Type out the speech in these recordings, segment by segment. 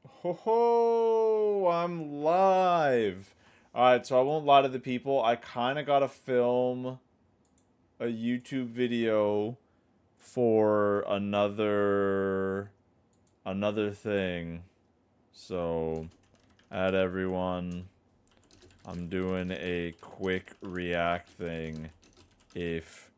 Ho ho! I'm live. Alright, so I won't lie to the people. I kind of got to film a YouTube video for another thing. So, add everyone. I'm doing a quick react thing. If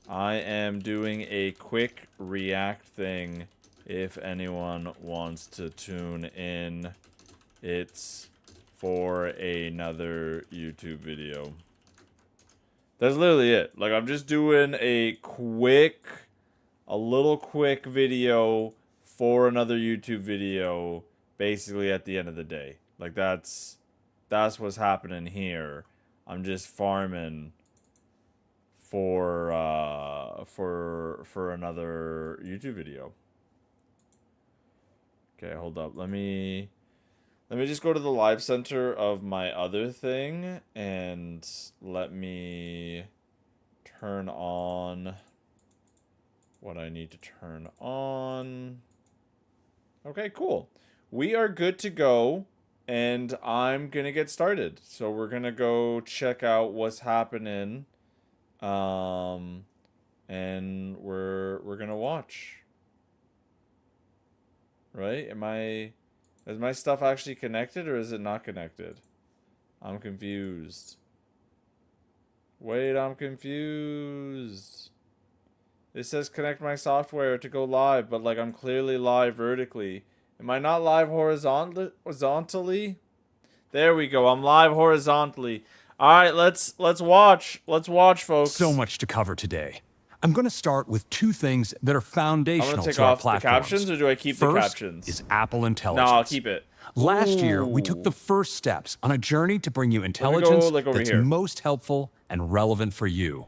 I am doing a quick react thing, if anyone wants to tune in, it's for another YouTube video. That's literally it. Like, I'm just doing a little quick video for another YouTube video, basically at the end of the day. Like, that's what's happening here. I'm just farming for another YouTube video. Okay, hold up. Let me just go to the live center of my other thing and let me turn on what I need to turn on. Okay, cool. We are good to go, and I'm gonna get started. So we're gonna go check out what's happening, and we're gonna watch. Right? Is my stuff actually connected or is it not connected? I'm confused. Wait, I'm confused. It says connect my software to go live, but like I'm clearly live vertically. Am I not live horizontally? There we go. I'm live horizontally. All right, let's watch. Let's watch, folks. So much to cover today. I'm going to start with two things that are I'm foundational gonna take to our off the platforms. captions, or do I keep First the captions? is Apple No, Intelligence. I'll keep it. Last year, we took the first steps on a journey to bring you intelligence like, over that's here. most helpful and relevant for you.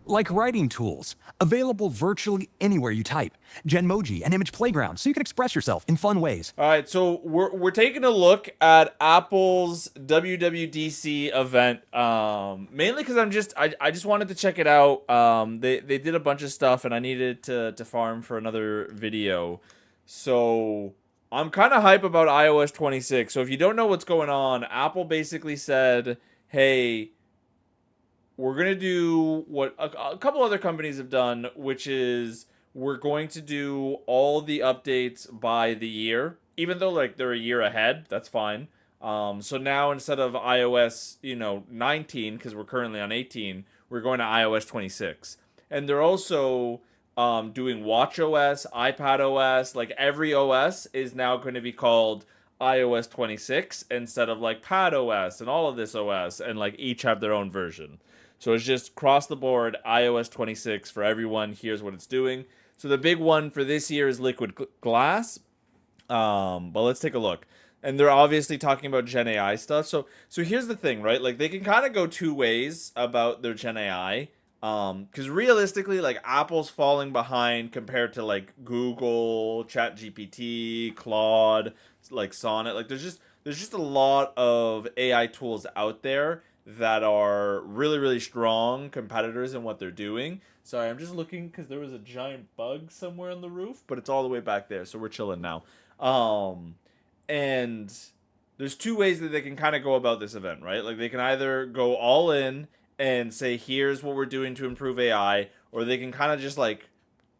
Like writing tools, available virtually anywhere you type, Genmoji and Image Playground, so you can express yourself in fun ways. All right, so we're taking a look at Apple's WWDC event, mainly because I just wanted to check it out. They did a bunch of stuff, and I needed to farm for another video. So I'm kind of hype about iOS 26. So if you don't know what's going on, Apple basically said, "Hey, we're going to do what a couple other companies have done, which is we're going to do all the updates by the year, even though like they're a year ahead. That's fine. So now instead of iOS, 19, because we're currently on 18, we're going to iOS 26. And they're also doing Watch OS, iPad OS, like every OS is now going to be called iOS 26 instead of like Pad OS and all of this OS, and like each have their own version. So it's just across the board iOS 26 for everyone. Here's what it's doing. So the big one for this year is Liquid Glass. But let's take a look. And they're obviously talking about Gen AI stuff. So here's the thing, right? Like they can kind of go two ways about their Gen AI. Because realistically, like Apple's falling behind compared to like Google, ChatGPT, Claude, like Sonnet. Like there's just a lot of AI tools out there that are really, really strong competitors in what they're doing. Sorry, I'm just looking because there was a giant bug somewhere on the roof, but it's all the way back there, so we're chilling now. And there's two ways that they can kind of go about this event, right? Like they can either go all in and say, here's what we're doing to improve AI, or they can kind of just like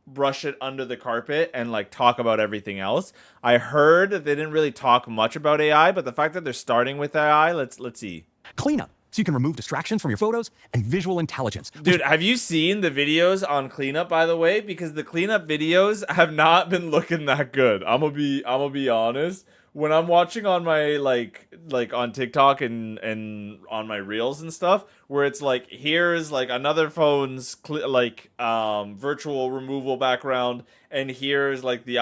brush it under the carpet and like talk about everything else. I heard that they didn't really talk much about AI, but the fact that they're starting with AI, let's see. Cleanup, so you can remove distractions from your photos, and visual intelligence. Dude, have you seen the videos on cleanup, by the way? Because the cleanup videos have not been looking that good. I'm gonna be honest. When I'm watching on my like on TikTok and on my reels and stuff, where it's like here's like another phone's virtual removal background, and here's like the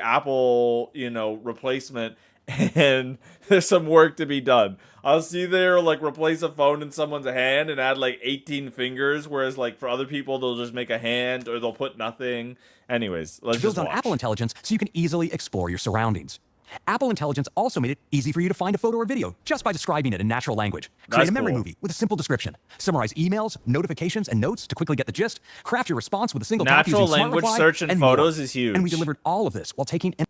Apple replacement, and there's some work to be done. I'll see there like replace a phone in someone's hand and add like 18 fingers, whereas like for other people they'll just make a hand or they'll put nothing. Anyways, let's just Built on watch. Apple Intelligence, so you can easily explore your surroundings. Apple Intelligence also made it easy for you to find a photo or video just by describing it in natural language. Create That's a memory cool. movie with a simple description. Summarize emails, notifications, and notes to quickly get the gist. Craft your response with a single tap Natural using Smart language Reply, search and more. photos is huge. And we delivered all of this while taking an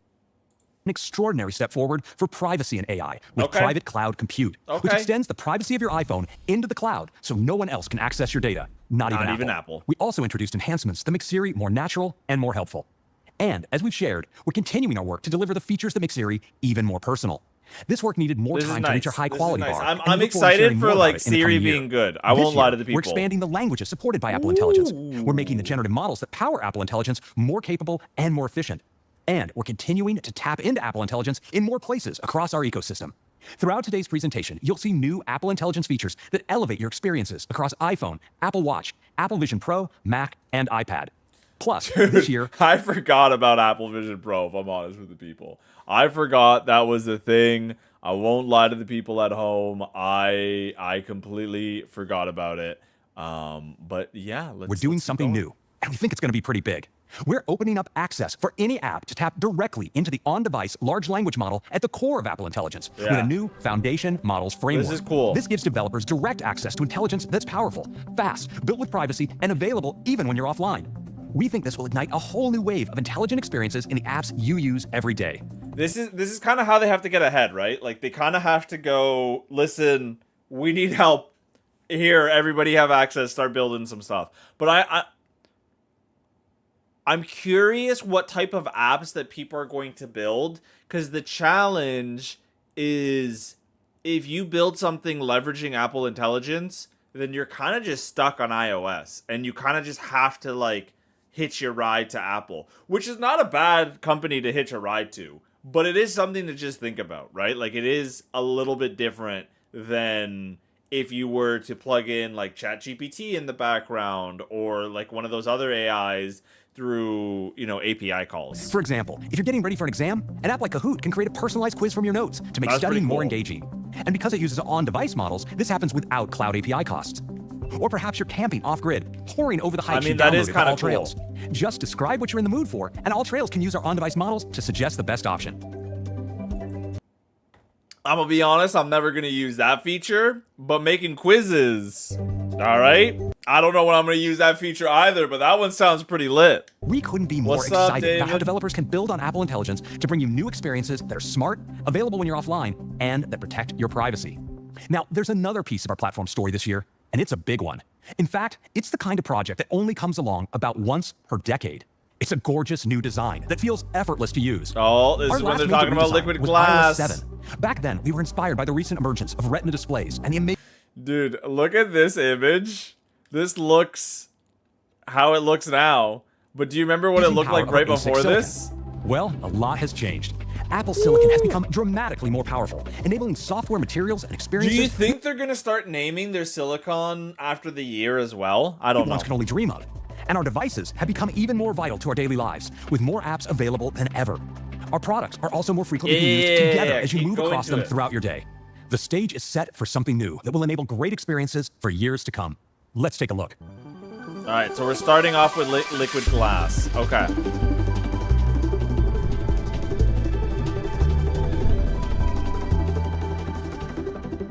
extraordinary step forward for privacy and AI with Okay. private cloud compute, which Okay. extends the privacy of your iPhone into the cloud so no one else can access your data, not even Apple. We also introduced enhancements that make Siri more natural and more helpful. And as we've shared, we're continuing our work to deliver the features that make Siri even more personal. This work needed more This is time to reach our nice. high This is quality nice. bar. I'm and we look forward to excited sharing for more about like it in the Siri coming year. being good. I This won't lie year, to the people. We're expanding the languages supported by Apple Intelligence. We're making the generative models that power Apple Intelligence more capable and more efficient. And we're continuing to tap into Apple Intelligence in more places across our ecosystem. Throughout today's presentation, you'll see new Apple Intelligence features that elevate your experiences across iPhone, Apple Watch, Apple Vision Pro, Mac, and iPad. Plus, this year, I forgot about Apple Vision Pro, if I'm honest with the people. I forgot that was a thing. I won't lie to the people at home. I completely forgot about it. But yeah, we're doing something new, and we think it's going to be pretty big. We're opening up access for any app to tap directly into the on-device large language model at the core of Apple Intelligence with a new Foundation Models framework. This is cool. This gives developers direct access to intelligence that's powerful, fast, built with privacy, and available even when you're offline. We think this will ignite a whole new wave of intelligent experiences in the apps you use every day. This is kind of how they have to get ahead, right? Like they kind of have to go, listen, we need help. Here, everybody have access, start building some stuff. But I'm curious what type of apps that people are going to build, because the challenge is if you build something leveraging Apple Intelligence, then you're kind of just stuck on iOS, and you kind of just have to like hitch your ride to Apple, which is not a bad company to hitch a ride to, but it is something to just think about, right? Like it is a little bit different than if you were to plug in like ChatGPT in the background or like one of those other AIs through, you know, API calls. For example, if you're getting ready for an exam, an app like Kahoot can create a personalized quiz from your notes to make studying more engaging. And because it uses on-device models, this happens without cloud API costs. Or perhaps you're camping off-grid, pouring over the hikes you downloaded to All Trails. Just describe what you're in the mood for, and All Trails can use our on-device models to suggest the best option. I'm gonna be honest, I'm never gonna use that feature, but making quizzes, all right? I don't know when I'm gonna use that feature either, but that one sounds pretty lit. We couldn't be more excited about how developers can build on Apple Intelligence to bring you new experiences that are smart, available when you're offline, and that protect your privacy. Now, there's another piece of our platform story this year, and it's a big one. In fact, it's the kind of project that only comes along about once per decade. It's a gorgeous new design that feels effortless to use. Oh, this is when they're talking about liquid glass. iOS 7. Back then, we were inspired by the recent emergence of Retina displays and the amazing... Dude, look at this image. This looks how it looks now. But do you remember what it looked like right before this? Well, a lot has changed. Apple Silicon has become dramatically more powerful, enabling software materials and experiences... Do you think they're going to start naming their silicon after the year as well? I don't know. Can only dream of. And our devices have become even more vital to our daily lives, with more apps available than ever. Our products are also more frequently used together as you move across them throughout your day. The stage is set for something new that will enable great experiences for years to come. Let's take a look. All right, so we're starting off with liquid glass. Okay.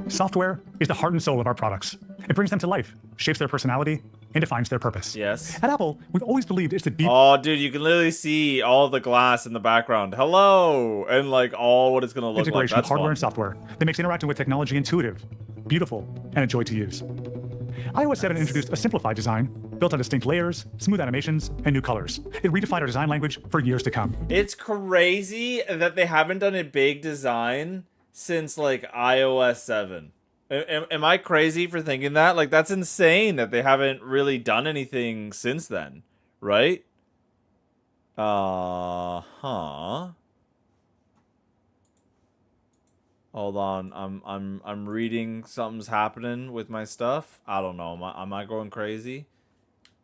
Software is the heart and soul of our products. It brings them to life, shapes their personality, and defines their purpose. Yes. At Apple, we've always believed it's the deep... Oh, dude, you can literally see all the glass in the background. Hello! And like all what it's going to look like. integration That's of hardware fun. and software that makes interacting with technology intuitive, beautiful, and a joy to use. iOS 7 introduced a simplified design, built on distinct layers, smooth animations, and new colors. It redefined our design language for years to come. It's crazy that they haven't done a big design since like iOS 7. Am I crazy for thinking that? Like, that's insane that they haven't really done anything since then, right? Hold on, I'm reading something's happening with my stuff. I don't know. Am I going crazy?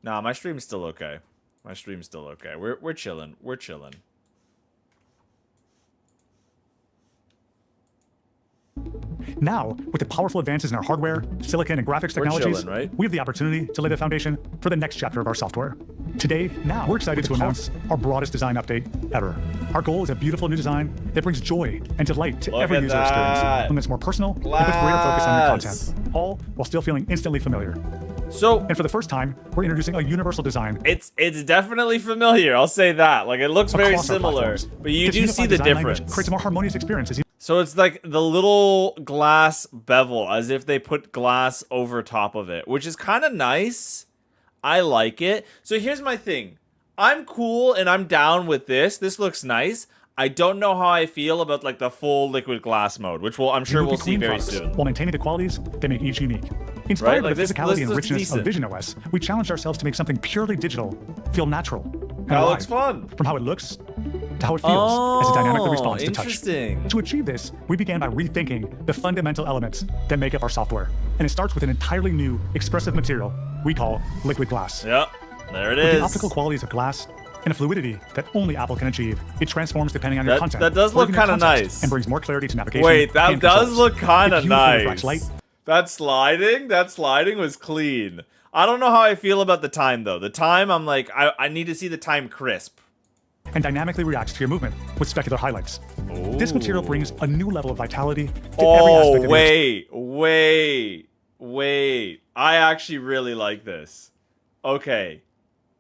Nah, my stream's still okay. My stream's still okay. We're chilling. We're chilling. Now, with the powerful advances in our hardware, silicon, and graphics technologies, chilling, right? we have the opportunity to lay the foundation for the next chapter of our software. Today, we're excited to announce our broadest design update ever. Our goal is a beautiful new design that brings joy and delight to Look every at user experience, that. one that's more personal and puts greater focus on your Glass. content, all while still feeling instantly familiar. So And for the first time, we're introducing a universal design it's definitely familiar. I'll say that. Like, it looks very across our similar, platforms. but you This do see unified the design language difference. creates a more harmonious experience as you So it's like the little glass bevel, as if they put glass over top of it, which is kind of nice. I like it. So here's my thing. I'm cool and I'm down with this. This looks nice. I don't know how I feel about like the full liquid glass mode, which I'm sure move we'll see between very products soon. while maintaining the qualities that make each unique. Inspired Right? by Like the this physicality and looks richness decent. of Vision OS, we challenged ourselves to make something purely digital feel natural and That alive. looks fun. From how it looks to how it feels as it dynamically responds to touch. Interesting. To achieve this, we began by rethinking the fundamental elements that make up our software. And it starts with an entirely new expressive material we call liquid glass. Yep. There it With is. the optical qualities of glass and a fluidity that only Apple can achieve, it transforms depending on your That- content. that does or look even your kinda context, nice. And brings more clarity to navigation. Wait, that and does controls. look kind It of beautifully reflects nice. light. That sliding was clean. I don't know how I feel about the time though. The time, I'm like, I need to see the time crisp. And dynamically reacts to your movement with specular highlights. This material brings a new level of vitality to every Oh, aspect of wait. I actually really like this. Okay.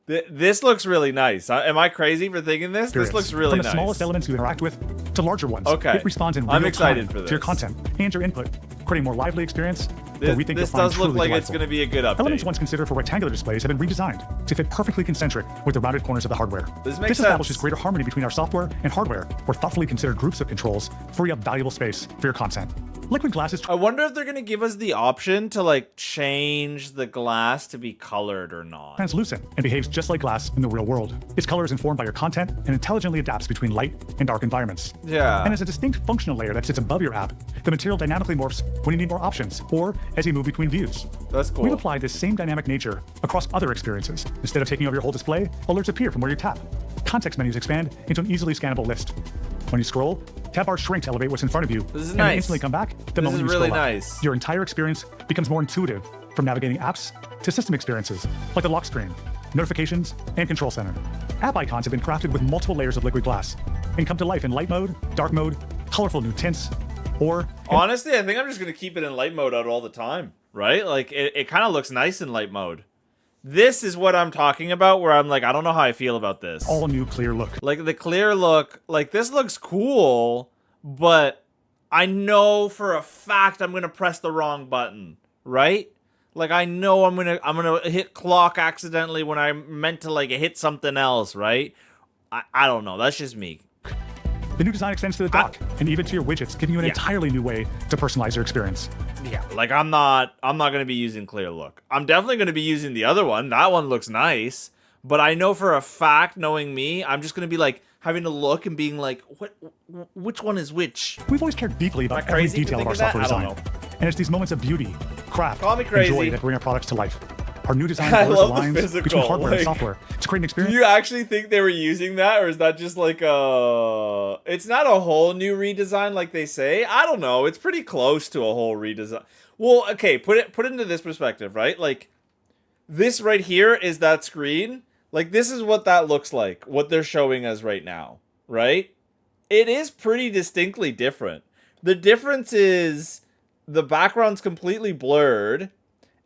This looks really nice. Am I crazy for thinking this? This looks really From the nice. smallest elements you interact with to larger ones. Okay. It responds in real I'm excited time for to your this. content and your input, creating a more lively experience that This, we think this you'll find does look truly like it's delightful. going to be a good update. Elements once considered for rectangular displays have been redesigned to fit perfectly concentric with the rounded corners of the hardware. This makes establishes sense. greater harmony between our software and hardware, where thoughtfully considered groups of controls free up valuable space for your content. Liquid glass is I wonder if they're going to give us the option to like change the glass to be colored or not. translucent and behaves just like glass in the real world. Its color is informed by your content and intelligently adapts between light and dark environments. Yeah. And as a distinct functional layer that sits above your app, the material dynamically morphs when you need more options or as you move between views. That's cool. We've applied this same dynamic nature across other experiences. Instead of taking over your whole display, alerts appear from where you tap. Context menus expand into an easily scannable list. When you scroll, tab bars shrink to elevate what's in front of you, This is and nice. they instantly come back the This moment is you really scroll up. nice. Your entire experience becomes more intuitive, from navigating apps to system experiences, like the lock screen, notifications, and control center. App icons have been crafted with multiple layers of liquid glass and come to life in light mode, dark mode, colorful new tints, or Honestly, I think I'm just going to keep it in light mode out all the time, right? Like, it kind of looks nice in light mode. This is what I'm talking about, where I'm like, I don't know how I feel about this. all new clear look. Like, the clear look, like, this looks cool, but I know for a fact I'm going to press the wrong button, right? Like, I know I'm gonna hit clock accidentally when I meant to, like, hit something else, right? I don't know. That's just me. The new design extends to the dock and even to your widgets, giving you an Yeah. entirely new way to personalize your experience. Yeah, like I'm not gonna be using clear look. I'm definitely gonna be using the other one. That one looks nice, but I know for a fact, knowing me, I'm just gonna be like having to look and being like, which one is which? We've always cared deeply about Am I every crazy for detail of our thinking that? software I don't design. And it's these moments of beauty, craft, Call me and crazy. joy that bring our products to life. Our new design I blurs love the the lines physical, between hardware like- and software to create an Do experience. you actually think they were using that, or is that just like a? It's not a whole new redesign like they say. I don't know. It's pretty close to a whole redesign. Well, okay, put it into this perspective, right? Like this right here is that screen. Like this is what that looks like. What they're showing us right now, right? It is pretty distinctly different. The difference is the background's completely blurred,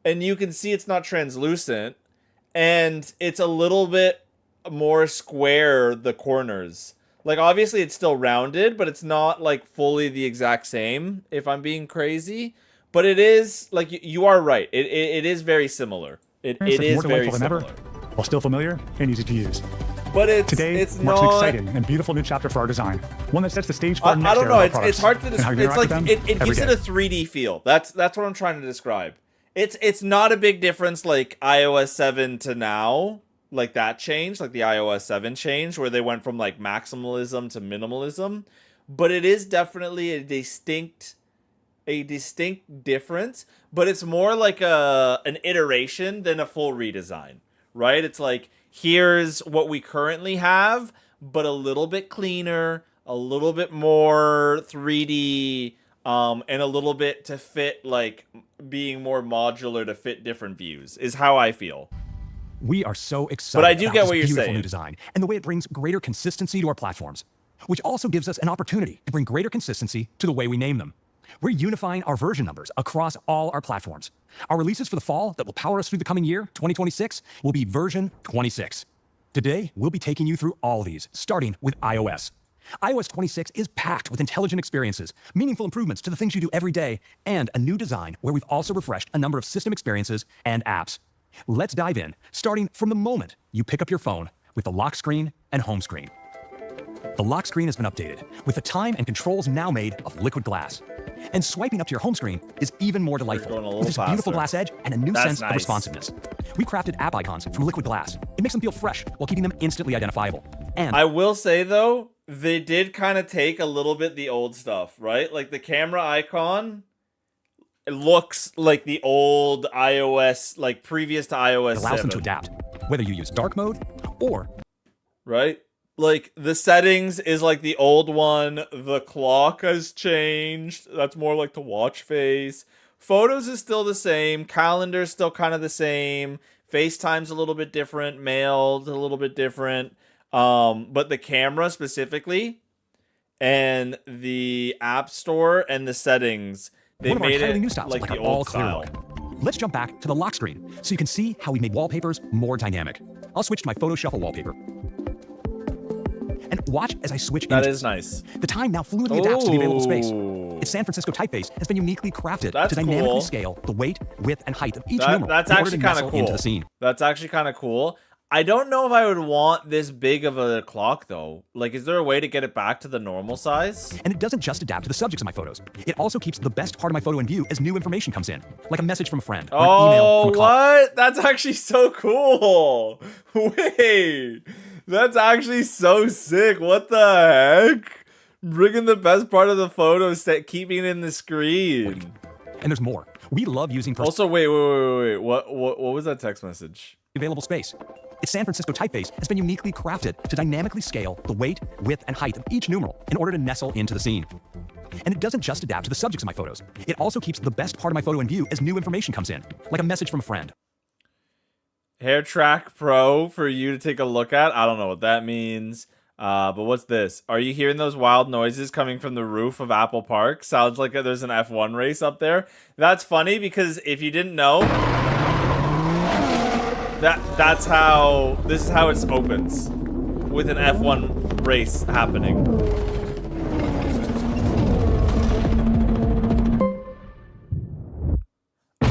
and you can see it's not translucent. And it's a little bit more square, the corners. Like, obviously, it's still rounded, but it's not, like, fully the exact same, if I'm being crazy. But it is, like, you are right. It is very similar. It That's is more very delightful than similar. ever, while still familiar and easy to use. But Today it's marks an not... exciting and beautiful new chapter for our design, one that sets the stage for our I next don't era know. of our It's products hard to and how describe. you It's interact like with them it every gives it day. a 3D feel. That's what I'm trying to describe. It's not a big difference like iOS 7 to now, like that change, like the iOS 7 change where they went from like maximalism to minimalism, but it is definitely a distinct difference, but it's more like an iteration than a full redesign, right? It's like here's what we currently have, but a little bit cleaner, a little bit more 3D, and a little bit to fit, like, being more modular to fit different views, is how I feel. We are so excited But I do about get this what you're beautiful saying. new design and the way it brings greater consistency to our platforms. which also gives us an opportunity to bring greater consistency to the way we name them. We're unifying our version numbers across all our platforms. Our releases for the fall that will power us through the coming year, 2026, will be version 26. Today, we'll be taking you through all these, starting with iOS. iOS 26 is packed with intelligent experiences, meaningful improvements to the things you do every day, and a new design where we've also refreshed a number of system experiences and apps. Let's dive in, starting from the moment you pick up your phone with the lock screen and home screen. The lock screen has been updated, with the time and controls now made of liquid glass. And swiping up to your home screen is even more delightful, with this beautiful glass edge and a new sense of responsiveness. We crafted app icons from liquid glass. It makes them feel fresh while keeping them instantly identifiable. And I will say, though, they did kind of take a little bit the old stuff, right? Like the camera icon, it looks like the old iOS, like previous to iOS 7. It allows them to adapt, whether you use dark mode or... Right? Like, the settings is like the old one. The clock has changed. That's more like the watch face. Photos is still the same. Calendar is still kind of the same. FaceTime's a little bit different. Mail's a little bit different. But the camera specifically and the App Store and the settings, they made it new styles, like the all old clear style. look. Let's jump back to the lock screen so you can see how we made wallpapers more dynamic. I'll switch to my photo shuffle wallpaper. And watch as I switch That images. is nice. The time now fluidly adapts to the available space. Ooh. Its San Francisco typeface has been uniquely crafted That's to dynamically cool. scale the weight, width, and height of each numeral That's in order actually to kind of nestle cool. into the scene. That's actually kind of cool. I don't know if I would want this big of a clock, though. Like, is there a way to get it back to the normal size? And it doesn't just adapt to the subjects of my photos. It also keeps the best part of my photo in view as new information comes in, like a message from a friend or an email from a colleague. What? That's actually so cool. Wait, that's actually so sick. What the heck? Bringing the best part of the photo set, keeping it in the screen. And there's more. We love using Also, wait. What was that text message? available space. Its San Francisco typeface has been uniquely crafted to dynamically scale the weight, width, and height of each numeral in order to nestle into the scene. And it doesn't just adapt to the subjects of my photos. It also keeps the best part of my photo in view as new information comes in, like a message from a friend. Hair Track Pro for you to take a look at. I don't know what that means. But what's this? Are you hearing those wild noises coming from the roof of Apple Park? Sounds like there's an F1 race up there. That's funny because if you didn't know, this is how it opens, with an F1 race happening.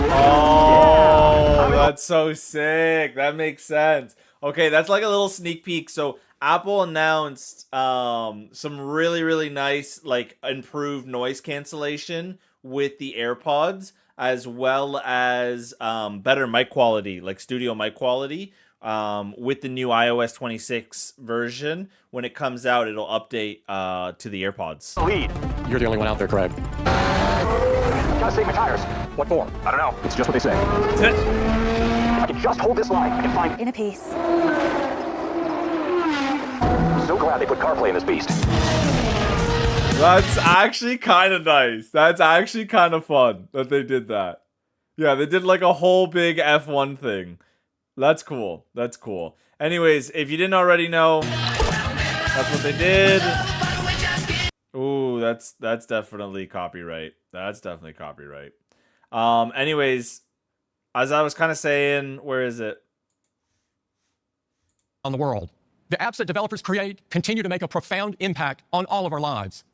Oh, that's so sick. That makes sense. Okay, that's like a little sneak peek. So Apple announced some really, really nice, like, improved noise cancellation with the AirPods, as well as better mic quality, like studio mic quality, with the new iOS 26 version. When it comes out, it'll update to the AirPods. Lead. You're the only one out there, Craig. Gotta save my tires. What for? I don't know. It's just what they say. If I can just hold this line, I can find... In a piece. So glad they put CarPlay in this beast. That's actually kind of nice. That's actually kind of fun that they did that. Yeah, they did like a whole big F1 thing. That's cool. That's cool. Anyways, if you didn't already know, that's what they did. Ooh, that's definitely copyright. That's definitely copyright. Anyways, as I was kind of saying, where is it? On the world. The apps that developers create continue to make a profound impact on all of our lives.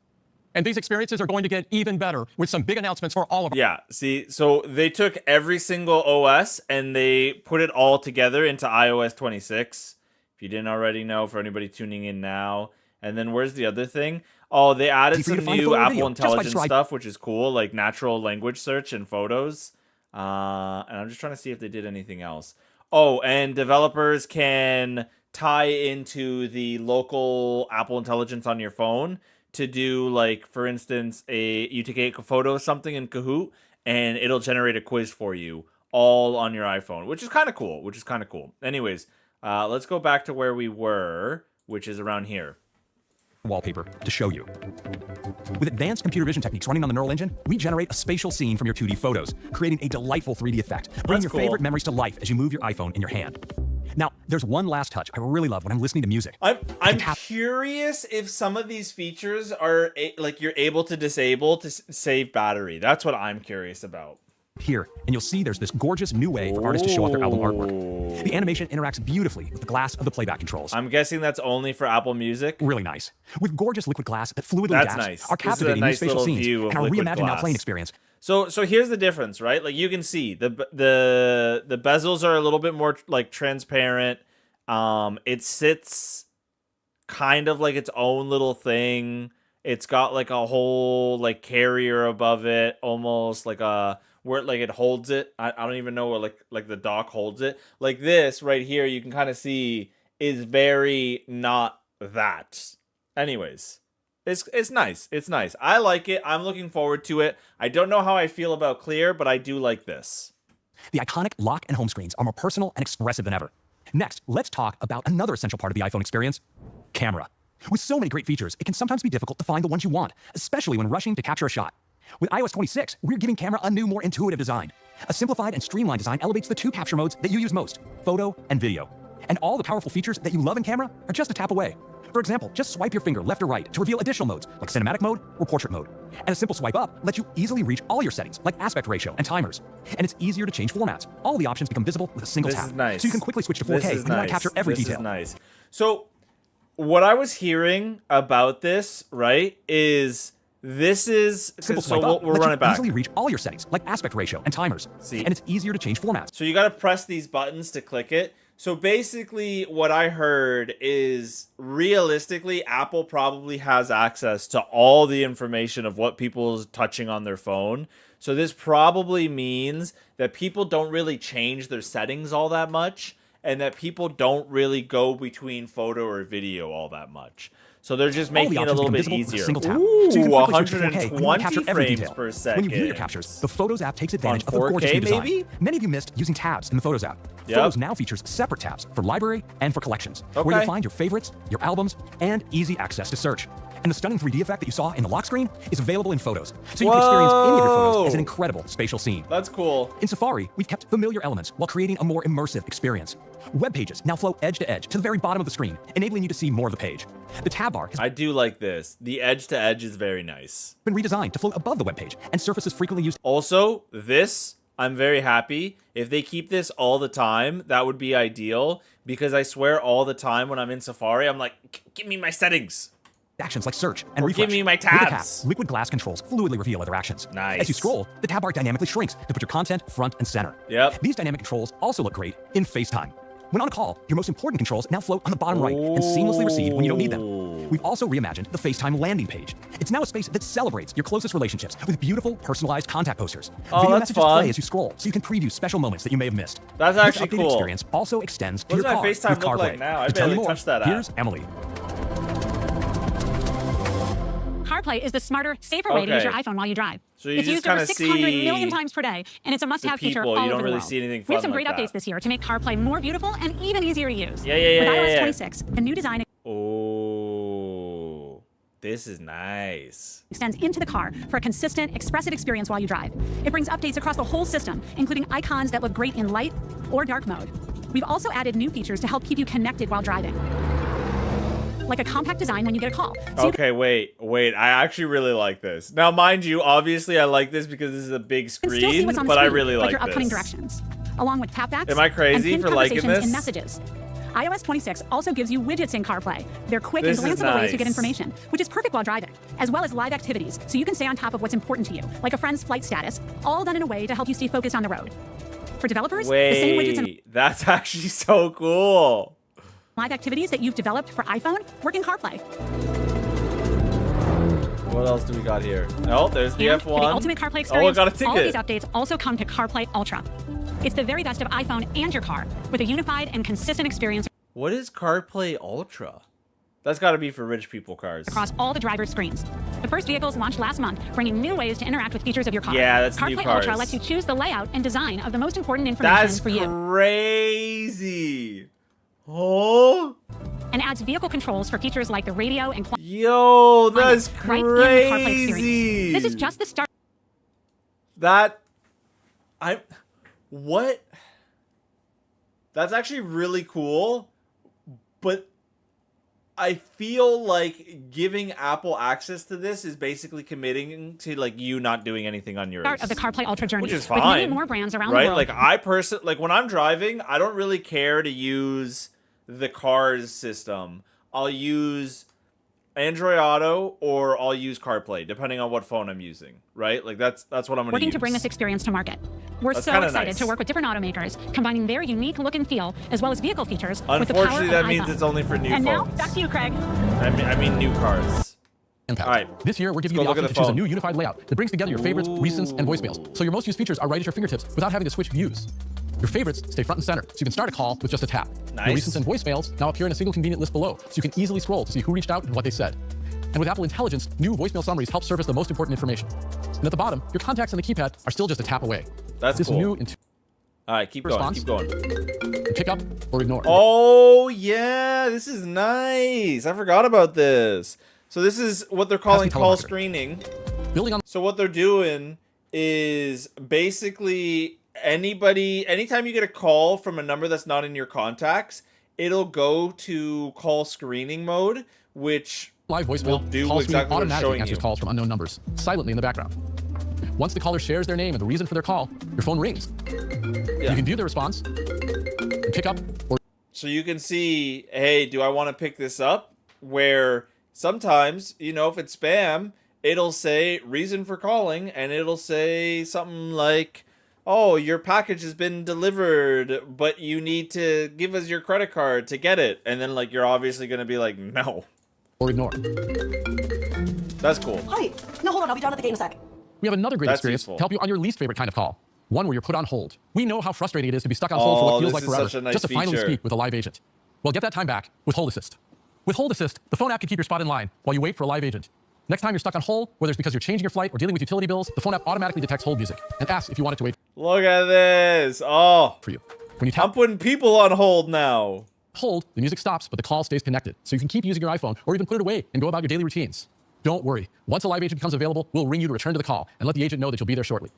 And these experiences are going to get even better with some big announcements for all of our... Yeah, see, so they took every single OS and they put it all together into iOS 26. If you didn't already know, for anybody tuning in now. And then where's the other thing? Oh, they added some new Apple Intelligence stuff, which is cool, like natural language search and photos. And I'm just trying to see if they did anything else. Oh, and developers can tie into the local Apple Intelligence on your phone to do, like, for instance, you take a photo of something in Kahoot and it'll generate a quiz for you all on your iPhone, which is kind of cool. Anyways, let's go back to where we were, which is around here. Wallpaper to show you. With advanced computer vision techniques running on the neural engine, we generate a spatial scene from your 2D photos, creating a delightful 3D effect, bringing your favorite memories to life as you move your iPhone in your hand. Now, there's one last touch I really love when I'm listening to music. I'm curious if some of these features are like you're able to disable to save battery. That's what I'm curious about. Here, and you'll see there's this gorgeous new way for artists to show off their album artwork. The animation interacts beautifully with the glass of the playback controls. I'm guessing that's only for Apple Music. Really nice. With gorgeous liquid glass that fluidly adapts, nice. our captivating new spatial scenes, and our reimagined now glass. playing experience. So here's the difference, right? Like you can see the bezels are a little bit more like transparent. It sits kind of like its own little thing. It's got like a whole like carrier above it, almost like a where like it holds it. I don't even know where like the dock holds it. Like this right here, you can kind of see is very not that. Anyways, it's nice. It's nice. I like it. I'm looking forward to it. I don't know how I feel about Clear, but I do like this. The iconic lock and home screens are more personal and expressive than ever. Next, let's talk about another essential part of the iPhone experience, camera. With so many great features, it can sometimes be difficult to find the ones you want, especially when rushing to capture a shot. With iOS 26, we're giving camera a new, more intuitive design. A simplified and streamlined design elevates the two capture modes that you use most, photo and video. And all the powerful features that you love in camera are just a tap away. For example, just swipe your finger left or right to reveal additional modes, like cinematic mode or portrait mode. And a simple swipe up lets you easily reach all your settings, like aspect ratio and timers. And it's easier to change formats. All the options become visible with a single tap. This is nice. So you can quickly switch to 4K when you want to capture every detail. This is nice. So what I was hearing about this, right, is this is simple so swipe up we'll lets run you it back. easily reach all your settings, like aspect ratio and timers. See? And it's easier to change formats. So you got to press these buttons to click it. So basically what I heard is realistically Apple probably has access to all the information of what people's touching on their phone. So this probably means that people don't really change their settings all that much and that people don't really go between photo or video all that much. So they're just making it a little bit easier. Ooh, so you can 120 frames per second. When you view your captures, the Photos app takes advantage of the 4K gorgeous new design. maybe? Many of you missed using tabs in the Photos app. Yep. Photos now features separate tabs for library and for collections, where Okay. you'll find your favorites, your albums, and easy access to search. And the stunning 3D effect that you saw in the lock screen is available in Photos, so you can experience any of your photos as an incredible spatial scene. That's cool. In Safari, we've kept familiar elements while creating a more immersive experience. Web pages now flow edge to edge to the very bottom of the screen, enabling you to see more of the page. The tab bar has I do like this. The edge to edge is very nice. been redesigned to float above the web page, and surfaces frequently used. Also, this, I'm very happy. If they keep this all the time, that would be ideal. Because I swear all the time when I'm in Safari, I'm like, give me my settings. Actions like search and Or refresh. give me my With the tap, tabs. liquid glass controls fluidly reveal other actions. Nice. As you scroll, the tab bar dynamically shrinks to put your content front and center. Yep. These dynamic controls also look great in FaceTime. When on a call, your most important controls now float on the bottom right and seamlessly recede when you don't need them. We've also reimagined the FaceTime landing page. It's now a space that celebrates your closest relationships with beautiful, personalized contact posters. Oh, Video that's messages fun. play as you scroll, so you can preview special moments that you may have missed. That's This actually updated cool. experience also extends to What your does my car FaceTime with look CarPlay. like now? I To tell you barely more, touched that app. here's Emily. CarPlay is the smarter, safer way to use your iPhone while you drive. So you it's just used over kinda 600 see million times per day, and it's a must-have the feature people. all You don't over really the world. see anything We have fun some great like updates that. this year to make CarPlay more beautiful and even easier to use. Yeah, yeah, yeah, With yeah, iOS yeah. 26, the new design Oh, this is nice. extends into the car for a consistent, expressive experience while you drive. It brings updates across the whole system, including icons that look great in light or dark mode. We've also added new features to help keep you connected while driving, like a compact design when you get a call. So you Okay, wait. I actually really like this. Now, mind you, obviously I like this because this is a big can still see screen, what's on the but I screen, really like your upcoming this. directions, along with tapbacks Am I crazy and pinned for liking conversations this? in Messages. iOS 26 also gives you widgets in CarPlay. They're quick This and is glanceable ways to get nice. information, which is perfect while driving, as well as live activities, so you can stay on top of what's important to you, like a friend's flight status, all done in a way to help you stay focused on the road. For developers, the same widgets and Wait, that's actually so cool. live activities that you've developed for iPhone work in CarPlay. What else do we got here? Oh, there's the And F1. for the ultimate CarPlay Oh, I experience, got a all of these ticket. updates also come to CarPlay Ultra. It's the very best of iPhone and your car, with a unified and consistent experience What is CarPlay Ultra? That's got to be for rich people cars. across all the driver's screens. The first vehicles launched last month, bringing new ways to interact with features of your car. Yeah, that's CarPlay new cars. Ultra lets you choose the layout and design of the most important information That's for you, crazy. Oh, and adds vehicle controls for features like the radio and climate yo, that's right in the CarPlay crazy. experience. This is just the start. That what? That's actually really cool, but I feel like giving Apple access to this is basically committing to like you not doing anything on yours. Start of the CarPlay Ultra journey, which is with fine, many more brands around right? the world. Like when I'm driving, I don't really care to use the car's system. I'll use Android Auto or I'll use CarPlay, depending on what phone I'm using, right? Like that's what I'm going to use. Working to bring this experience to market. We're That's so kinda excited nice. to work with different automakers, combining their unique look and feel, as well as vehicle features, with the power Unfortunately, of that an means iPhone. it's only for new And now, phones. back to you, Craig. I mean new cars. Impact. All right. This year, we're giving Let's you go the look option at to the choose a phone. new unified layout that brings together your favorites, recents, and voicemails. So your most used features are right at your fingertips without having to switch views. Your favorites stay front and center, so you can start a call with just a tap. Nice. Your recents and voicemails now appear in a single convenient list below, so you can easily scroll to see who reached out and what they said. And with Apple Intelligence, new voicemail summaries help surface the most important information. And at the bottom, your contacts on the keypad are still just a tap away. That's this cool. new All right, keep going. response. Keep going. pick up or ignore. Oh yeah, this is nice. I forgot about this. So this is what they're calling Pesky call telemarketer. screening. Building on So what they're doing is basically anytime you get a call from a number that's not in your contacts, it'll go to call screening mode, which live will voicemail, do call screening exactly what it's automatically showing answers you. calls from unknown numbers, silently in the background. Once the caller shares their name and the reason for their call, your phone rings. Yeah. You can view the response, and pick up, or So you can see, hey, do I want to pick this up? Where sometimes, if it's spam, it'll say reason for calling, and it'll say something like, oh, your package has been delivered, but you need to give us your credit card to get it. And then, you're obviously going to be like, no. ignore. That's cool. Hi. No, hold on. I'll be down at the gate in a sec. We have another great That's experience useful. to help you on your least favorite kind of call. One where you're put on hold. We know how frustrating it is to be stuck on hold for Oh, what feels this like is forever, such a nice just to finally feature. speak with a live agent. Well, get that time back with Hold Assist. With Hold Assist, the phone app can keep your spot in line while you wait for a live agent. Next time you're stuck on hold, whether it's because you're changing your flight or dealing with utility bills, the phone app automatically detects hold music and asks if you want it to wait Look at this. Oh, for you. When you I'm tap putting people on hold now. hold, the music stops, but the call stays connected, so you can keep using your iPhone or even put it away and go about your daily routines. Don't worry. Once a live agent becomes available, we'll ring you to return to the call and let the agent know that you'll be there shortly.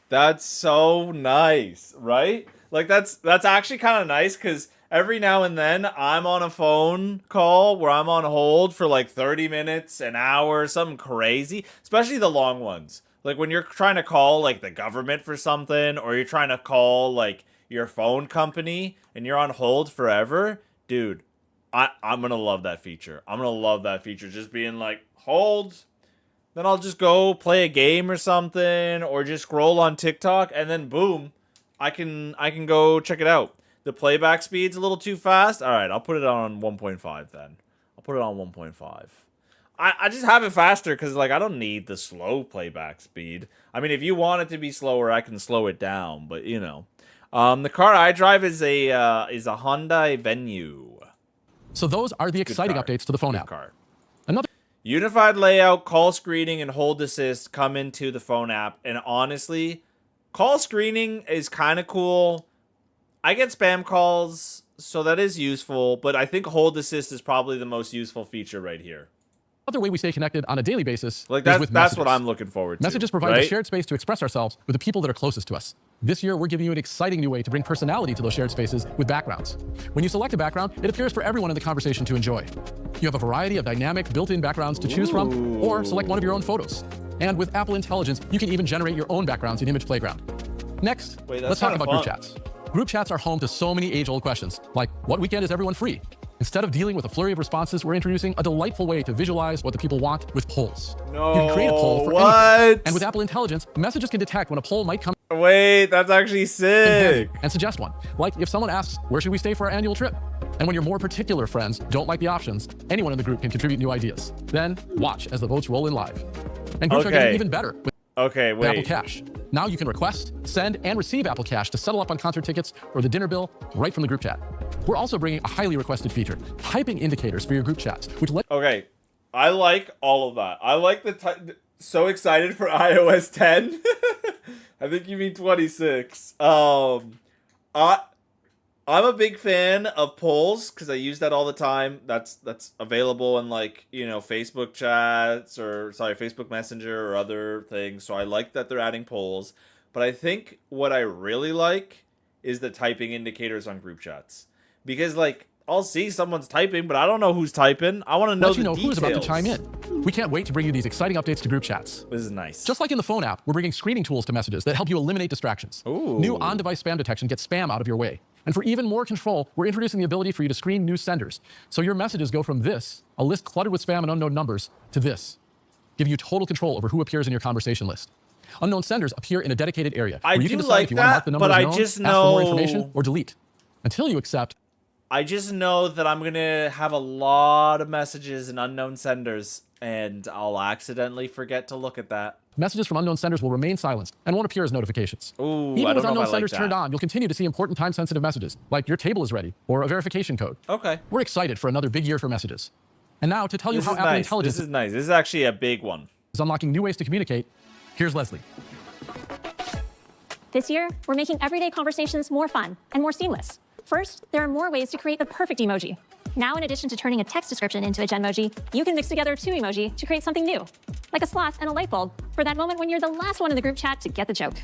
That's so nice, right? That's actually kind of nice because every now and then I'm on a phone call where I'm on hold for 30 minutes, an hour, something crazy, especially the long ones. Like when you're trying to call the government for something, or you're trying to call your phone company and you're on hold forever, dude. I'm gonna love that feature. I'm gonna love that feature. Just being hold. Then I'll just go play a game or something, or just scroll on TikTok, and then boom, I can go check it out. The playback speed's a little too fast. All right, I'll put it on 1.5 then. I'll put it on 1.5. I just have it faster because I don't need the slow playback speed. I mean, if you want it to be slower, I can slow it down. But the car I drive is a Hyundai Venue. So those are the exciting car. updates to the phone Good app. car. Another Unified layout, call screening, and hold assist come into the phone app. And honestly, call screening is kind of cool. I get spam calls, so that is useful. But I think hold assist is probably the most useful feature right here. Other way we stay connected on a daily basis is That's with what messages. I'm looking forward to. Messages provide right? a shared space to express ourselves with the people that are closest to us. This year, we're giving you an exciting new way to bring personality to those shared spaces with backgrounds. When you select a background, it appears for everyone in the conversation to enjoy. You have a variety of dynamic built-in backgrounds to choose from, or select one of your own photos. And with Apple Intelligence, you can even generate your own backgrounds in Image Playground. Next, Wait, that's let's talk kinda about group fun. chats. Group chats are home to so many age-old questions, like what weekend is everyone free? Instead of dealing with a flurry of responses, we're introducing a delightful way to visualize what the people want with polls. No, You can create a poll for what? anything. And with Apple Intelligence, messages can detect when a poll might come Wait, that's actually in sick. handy and suggest one. Like if someone asks, where should we stay for our annual trip? And when your more particular friends don't like the options, anyone in the group can contribute new ideas. Then watch as the votes roll in live. And groups are Okay. getting even better with Okay, Apple wait. Cash. Now you can request, send, and receive Apple Cash to settle up on concert tickets or the dinner bill right from the group chat. We're also bringing a highly requested feature, typing indicators for your group chats, which let Okay, I like all of that. I like so excited for iOS 10. I think you mean 26. I'm a big fan of polls because I use that all the time. That's available in Facebook chats Facebook Messenger or other things. So I like that they're adding polls. But I think what I really like is the typing indicators on group chats. Because, like, I'll see someone's typing, but I don't know who's typing. I want to know Let you the know details. who's about to chime in. We can't wait to bring you these exciting updates to group chats. This is nice. Just like in the phone app, we're bringing screening tools to messages that help you eliminate distractions. Ooh. New on-device spam detection gets spam out of your way. And for even more control, we're introducing the ability for you to screen new senders. So your messages go from this, a list cluttered with spam and unknown numbers, to this, giving you total control over who appears in your conversation list. Unknown senders appear in a dedicated area I where you do can decide like if you want to mark the that, number but as I known, just ask for more know- information, or delete. Until you accept. I just know that I'm going to have a lot of messages and unknown senders, and I'll accidentally forget to look at that. Messages from unknown senders will remain silenced and won't appear as notifications. Ooh, Even I with don't know unknown if I like senders that. turned on, you'll continue to see important time-sensitive messages, like your table is ready, or a verification code. Okay. We're excited for another big year for messages. And now, to tell you This how is Apple nice. Intelligence This is nice. This is actually a big one. is unlocking new ways to communicate, here's Leslie. This year, we're making everyday conversations more fun and more seamless. First, there are more ways to create the perfect emoji. Now, in addition to turning a text description into a Genmoji, you can mix together two emoji to create something new, like a sloth and a light bulb, for that moment when you're the last one in the group chat to get the joke.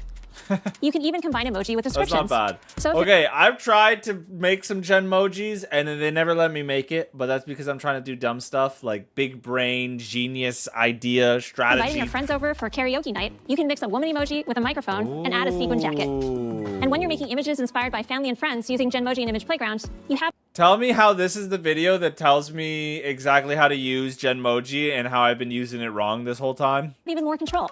You can even combine emoji with That's descriptions. not bad. So Okay, I've tried to make some Genmojis, and they never let me make it, but that's because I'm trying to do dumb stuff, like big brain, genius idea, inviting strategy. your friends over for karaoke night, you can mix a woman emoji with a microphone and add a sequin jacket. And when you're making images inspired by family and friends using Genmoji and Image Playground, you have Tell me how this is the video that tells me exactly how to use Genmoji and how I've been using it wrong this whole time. even more control.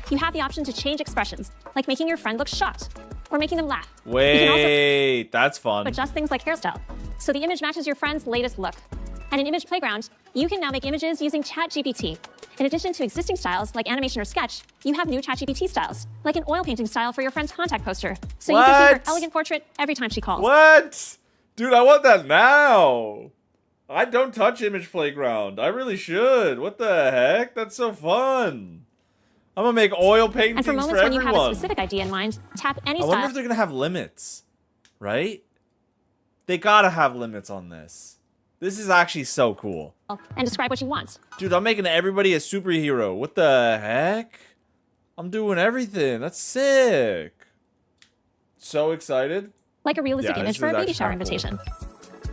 You have the option to change expressions, like making your friend look shocked or making them laugh. You can also Wait, that's fun. adjust things like hairstyle, so the image matches your friend's latest look. And in Image Playground, you can now make images using ChatGPT. In addition to existing styles like animation or sketch, you have new ChatGPT styles, like an oil painting style for your friend's contact poster, so you can see her What? elegant portrait every time she calls. What? Dude, I want that now. I don't touch Image Playground. I really should. What the heck? That's so fun. I'm gonna make oil paintings And for moments for when you have a everyone. specific idea in mind, tap any I wonder style. if they're gonna have limits, right? They gotta have limits on this. This is actually so cool. And describe what you want. Dude, I'm making everybody a superhero. What the heck? I'm doing everything. That's sick. So excited. Like a realistic Yeah, image this for is a baby actually shower kinda cool. invitation.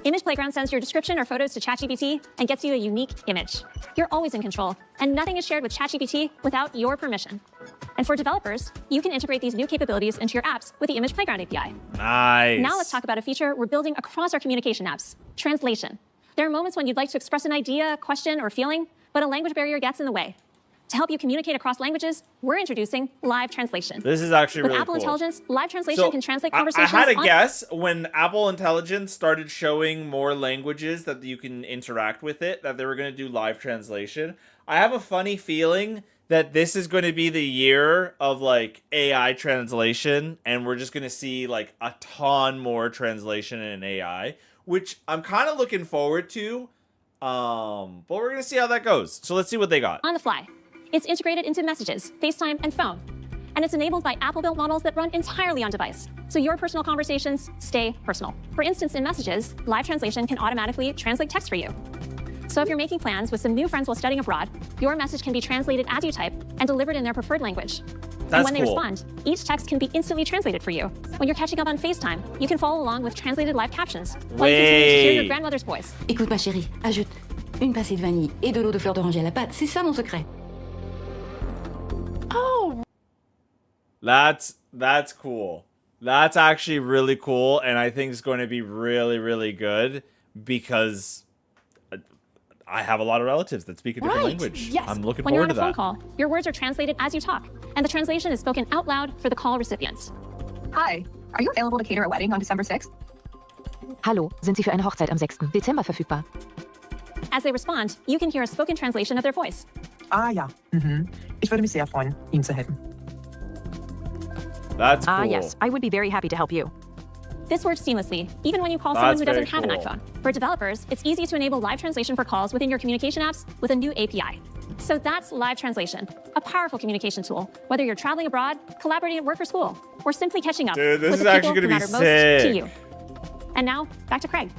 Image Playground sends your description or photos to ChatGPT and gets you a unique image. You're always in control, and nothing is shared with ChatGPT without your permission. And for developers, you can integrate these new capabilities into your apps with the Image Playground API. Nice. Now let's talk about a feature we're building across our communication apps, translation. There are moments when you'd like to express an idea, question, or feeling, but a language barrier gets in the way. To help you communicate across languages, we're introducing live translation. This is actually With really Apple cool. Intelligence, live translation can translate conversations I had a on- guess when Apple Intelligence started showing more languages that you can interact with it, that they were going to do live translation. I have a funny feeling that this is going to be the year of like AI translation, and we're just going to see like a ton more translation in AI, which I'm kind of looking forward to. But we're going to see how that goes. So let's see what they got. on the fly. It's integrated into Messages, FaceTime, and Phone. And it's enabled by Apple-built models that run entirely on device, so your personal conversations stay personal. For instance, in Messages, live translation can automatically translate text for you. So if you're making plans with some new friends while studying abroad, your message can be translated as you type and delivered in their preferred language. And That's when they cool. respond, each text can be instantly translated for you. When you're catching up on FaceTime, you can follow along with translated live captions, while you continue to hear your Wait. grandmother's voice. Écoute ma chérie, ajoute une pincée de vanille et de l'eau de fleur d'oranger à la pâte. C'est ça mon secret. That's cool. That's actually really cool, and I think it's going to be really, really good because I have a lot of relatives that speak a different Right, language. yes. I'm looking When you're forward on a to phone that. call, your words are translated as you talk, and the translation is spoken out loud for the call recipients. Hi, are you available to cater a wedding on December 6th? Hallo, sind Sie für eine Hochzeit am 6. Dezember verfügbar? As they respond, you can hear a spoken translation of their voice. Ah ja, Ich würde mich sehr freuen, Ihnen zu helfen. That's cool. Ah, yes, I would be very happy to help you. This works seamlessly, even when you call someone That's who doesn't very have an cool. iPhone. For developers, it's easy to enable live translation for calls within your communication apps with a new API. So that's live translation, a powerful communication tool, whether you're traveling abroad, collaborating at work or school, or simply catching up Dude, this with is the actually people who gonna be matter most to sick. you. And now, back to Craig.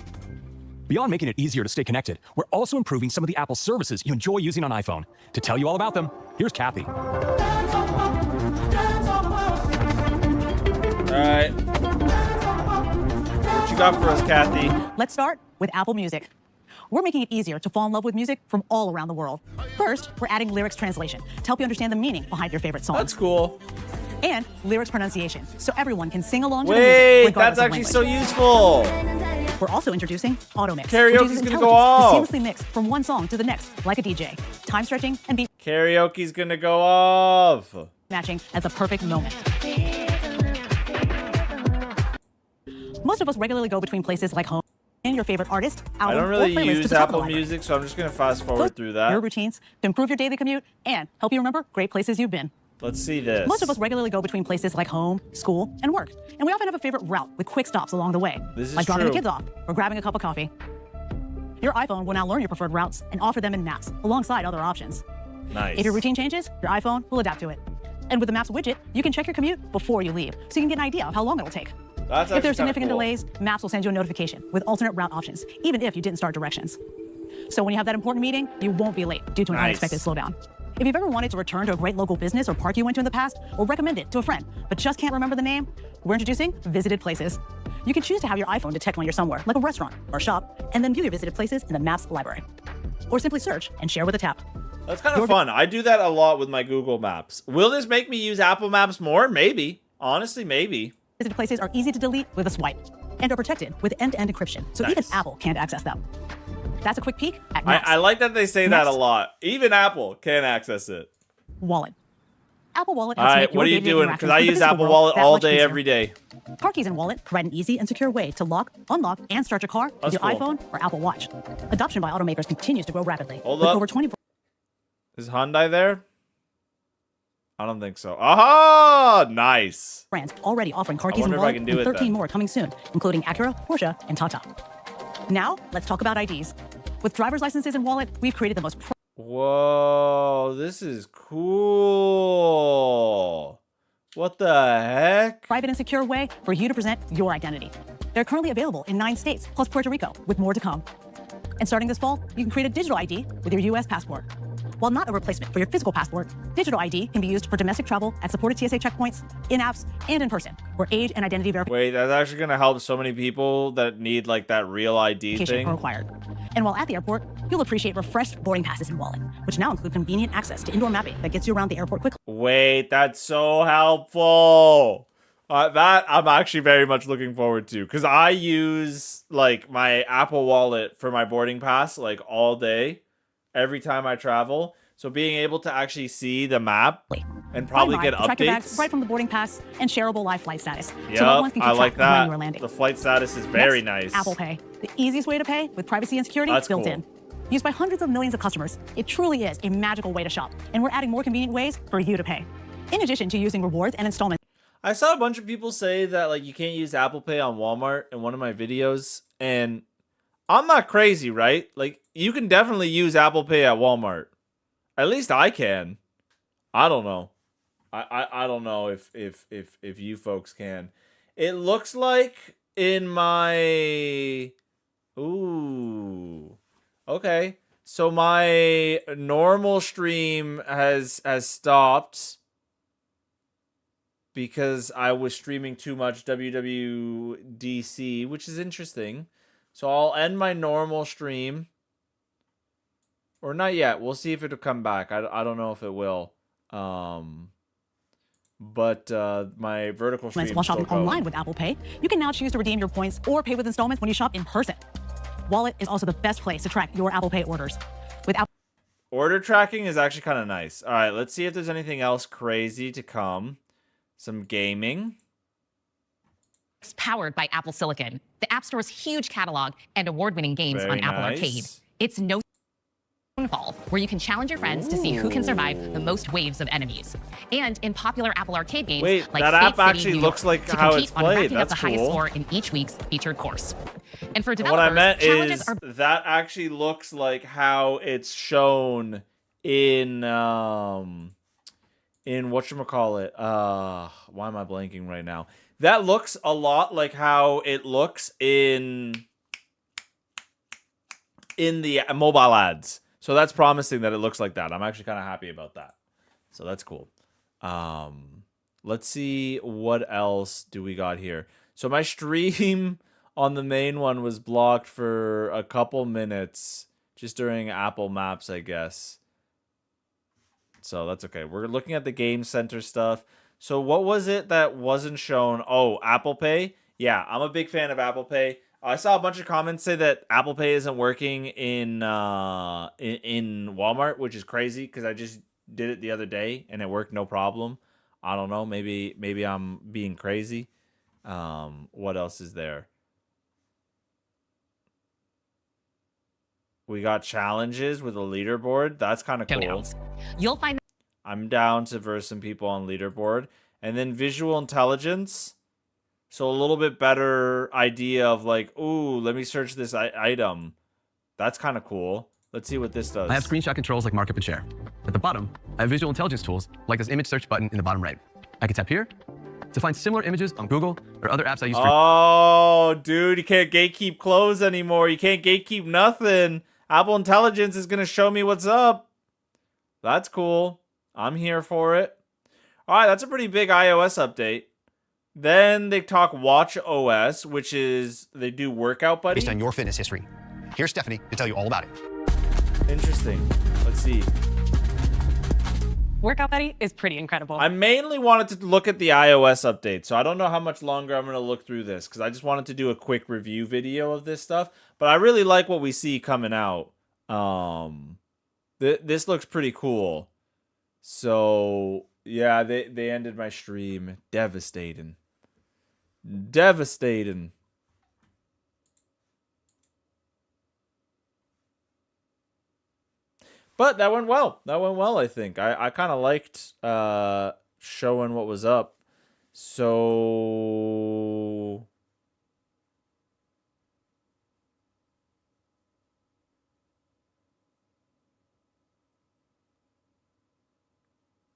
Beyond making it easier to stay connected, we're also improving some of the Apple services you enjoy using on iPhone. To tell you all about them, here's Kathy. All right. you got for us, Kathy? Let's start with Apple Music. We're making it easier to fall in love with music from all around the world. First, we're adding lyrics translation to help you understand the meaning behind your favorite song. That's cool. And lyrics pronunciation, so everyone can sing along to the Wait, music regardless that's of actually language. so useful. We're also introducing Auto Mix. Karaoke's which uses gonna go intelligence off. to seamlessly mix from one song to the next, like a DJ. Time stretching and beat Karaoke's gonna go off. matching at the perfect moment. Most of us regularly go between places like home and your favorite artist, I album, don't really or playlist to use the top of the Apple library. Music, so I'm just gonna fast forward through Your that. routines to improve your daily commute and help you remember great places you've been. Let's see this. Most of us regularly go between places like home, school, and work. And we often have a favorite route with quick stops along the way, This is like dropping true. the kids off or grabbing a cup of coffee. Your iPhone will now learn your preferred routes and offer them in Maps alongside other options. Nice. If your routine changes, your iPhone will adapt to it. And with the Maps widget, you can check your commute before you leave, so you can get an idea of how long it'll take. That's If actually there's significant kinda cool. delays, Maps will send you a notification with alternate route options, even if you didn't start directions. So when you have that important meeting, you won't be late due to an Nice. unexpected slowdown. If you've ever wanted to return to a great local business or park you went to in the past, or recommend it to a friend, but just can't remember the name, we're introducing Visited Places. You can choose to have your iPhone detect when you're somewhere, like a restaurant or shop, and then view your visited places in the Maps library. Or simply search and share with a tap. That's kind of fun. I do that a lot with my Google Maps. Will this make me use Apple Maps more? Maybe. Honestly, maybe. Visited places are easy to delete with a swipe and are protected with end-to-end encryption, so even Apple can't access them. That's a quick peek at Maps. I like that they say that a Next. lot. Even Apple can't access it. Wallet. Apple Wallet All helps right, make your what are you day-to-day doing? interactions Because I with the use physical Apple world Wallet that all much day, easier. every day. Car keys and wallet provide an easy and secure way to lock, unlock, and start your car That's with your cool. iPhone or Apple Watch. Adoption by automakers continues to grow rapidly. Hold with up. over 20 Is Hyundai there? I don't think so. Aha! Nice. brands already offering car I keys and wonder if I wallet, can do and it 13 then. more coming soon, including Acura, Porsche, and Tata. Now, let's talk about IDs. With driver's licenses and wallet, we've created the most Whoa, this is cool. What the heck? private and secure way for you to present your identity. They're currently available in 9 states, plus Puerto Rico, with more to come. And starting this fall, you can create a digital ID with your U.S. passport. While not a replacement for your physical passport, digital ID can be used for domestic travel at supported TSA checkpoints, in apps, and in person, where age and identity verification Wait, that's actually gonna help so many people that need like that real ID are thing. required. And while at the airport, you'll appreciate refreshed boarding passes and wallet, which now include convenient access to indoor mapping that gets you around the airport quickly. Wait, that's so helpful. That I'm actually very much looking forward to, because I use like my Apple Wallet for my boarding pass like all day, every time I travel. So being able to actually see the map and probably Find get Ride, track your bags updates. right from the boarding pass and shareable live flight status. Yep, so loved ones can keep I like track of when you that. are landing. The flight status is very Next, nice. Apple Pay, the easiest way to pay with privacy and security That's built cool. in. Used by hundreds of millions of customers, it truly is a magical way to shop, and we're adding more convenient ways for you to pay. In addition to using rewards and installments, I saw a bunch of people say that like you can't use Apple Pay on Walmart in one of my videos, and I'm not crazy, right? Like you can definitely use Apple Pay at Walmart. At least I can. I don't know. I don't know if you folks can. It looks like in my ooh. Okay. So my normal stream has stopped because I was streaming too much WWDC, which is interesting. So I'll end my normal stream. Or not yet. We'll see if it'll come back. I don't know if it will. But my vertical stream while is still shopping going. online with Apple Pay, you can now choose to redeem your points or pay with installments when you shop in person. Wallet is also the best place to track your Apple Pay orders. With Apple Order tracking is actually kind of nice. All right, let's see if there's anything else crazy to come. Some gaming. It's powered by Apple Silicon, the App Store's huge catalog and award-winning games Very on Apple nice. Arcade. It's no fall where you can challenge your friends to see who can survive the most waves of enemies. And in popular Apple Arcade games Wait, like that Skate app City, actually New looks York, like to how compete it's on played. racking up That's the highest cool. score in each week's featured course. And for And developers, what I meant challenges is are that actually looks like how it's shown in whatchamacallit. Why am I blanking right now? That looks a lot like how it looks in the mobile ads. So that's promising that it looks like that. I'm actually kind of happy about that. So that's cool. Let's see what else do we got here. So my stream on the main one was blocked for a couple minutes just during Apple Maps, I guess. So that's okay. We're looking at the Game Center stuff. So what was it that wasn't shown? Oh, Apple Pay. Yeah, I'm a big fan of Apple Pay. I saw a bunch of comments say that Apple Pay isn't working in Walmart, which is crazy because I just did it the other day and it worked no problem. I don't know. Maybe I'm being crazy. What else is there? We got challenges with a leaderboard. That's kind of cool. You'll find I'm down to verse some people on leaderboard. And then visual intelligence. So a little bit better idea of like, ooh, let me search this item. That's kind of cool. Let's see what this does. I have screenshot controls like markup and share. At the bottom, I have visual intelligence tools like this image search button in the bottom right. I can tap here to find similar images on Google or other apps I use for... Oh, dude, you can't gatekeep clothes anymore. You can't gatekeep nothing. Apple Intelligence is going to show me what's up. That's cool. I'm here for it. All right, that's a pretty big iOS update. Then they talk Watch OS, which is they do Workout Buddy. Based on your fitness history. Here's Stephanie to tell you all about it. Interesting. Let's see. Workout Buddy is pretty incredible. I mainly wanted to look at the iOS update, so I don't know how much longer I'm going to look through this, because I just wanted to do a quick review video of this stuff. But I really like what we see coming out. This looks pretty cool. So, yeah, they ended my stream. Devastating. Devastating. But that went well. That went well, I think. I kind of liked showing what was up. So...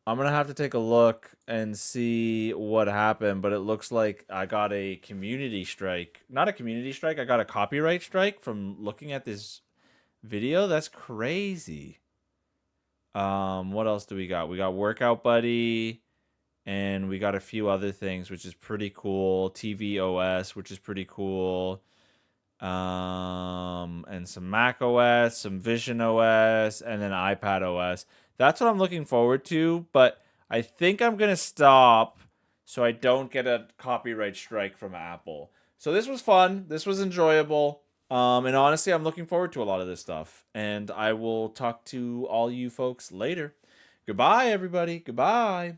I'm going to have to take a look and see what happened, but it looks like I got a community strike. Not a community strike, I got a copyright strike from looking at this video. That's crazy. What else do we got? We got Workout Buddy, and we got a few other things, which is pretty cool. TV OS, which is pretty cool. And some Mac OS, some Vision OS, and then iPad OS. That's what I'm looking forward to, but I think I'm going to stop so I don't get a copyright strike from Apple. So this was fun. This was enjoyable. And honestly, I'm looking forward to a lot of this stuff. And I will talk to all you folks later. Goodbye, everybody. Goodbye.